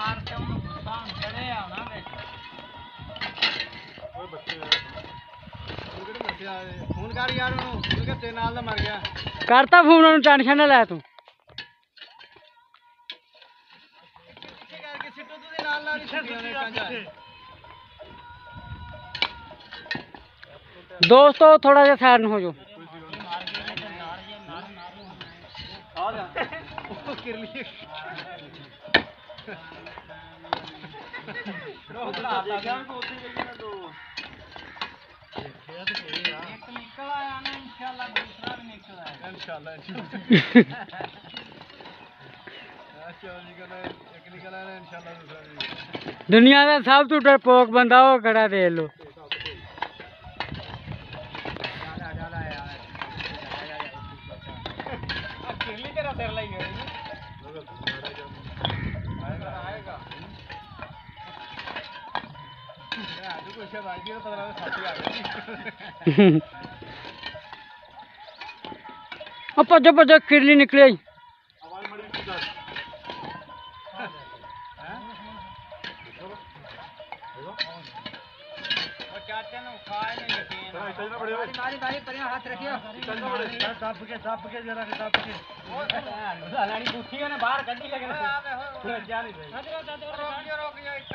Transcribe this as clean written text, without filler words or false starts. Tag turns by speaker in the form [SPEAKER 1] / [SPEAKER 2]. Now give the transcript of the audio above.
[SPEAKER 1] ਮਾਰ ਕੇ ਉਹਨੂੰ ਗੁੱਸਾ ਚੜੇ ਆਉਣਾ ਵਿੱਚ ਓਏ ਬੱਚੇ ਉਹ ਕਿਹੜੇ ਬੱਚੇ ਆਏ ਫੋਨ ਕਰ ਯਾਰ ਉਹਨੂੰ ਕਿ ਤੇਰੇ ਨਾਲ ਦਾ ਮਰ ਗਿਆ
[SPEAKER 2] ਕਰਤਾ ਫੋਨ ਉਹਨੂੰ ਟੈਨਸ਼ਨ ਨਾ ਲੈ ਤੂੰ
[SPEAKER 1] ਕਰਕੇ ਸਿੱਟੂ ਤੂੰ ਨਾਲ ਨਾਲ ਹੀ ਛੱਡੀਆਂ ਨੇ ਕਾਂਜਾ
[SPEAKER 2] दोस्तों थोड़ा सा साइड हो जाओ
[SPEAKER 1] आ जा ओ किरली रोक ला आ गया को उसी जगह ना तो एक निकल आया ना इंशाल्लाह दूसरा भी निकल आया इंशाल्लाह अच्छा जी कहना एक निकल आया ना इंशाल्लाह दूसरा भी
[SPEAKER 2] दुनिया का सब तो डरपोक बंदा वो खड़ा देख लो
[SPEAKER 1] तेरा सिर लाई आएगा आएगा कुछ राजी पता साथी आ गए
[SPEAKER 2] अब भजो भजो किरली निकली आई
[SPEAKER 1] बारी बारी पर हाथ रखियो दब के जरा दब के ओ लानी बूठी ने बाहर गड्डी लगे ना जा नहीं रोक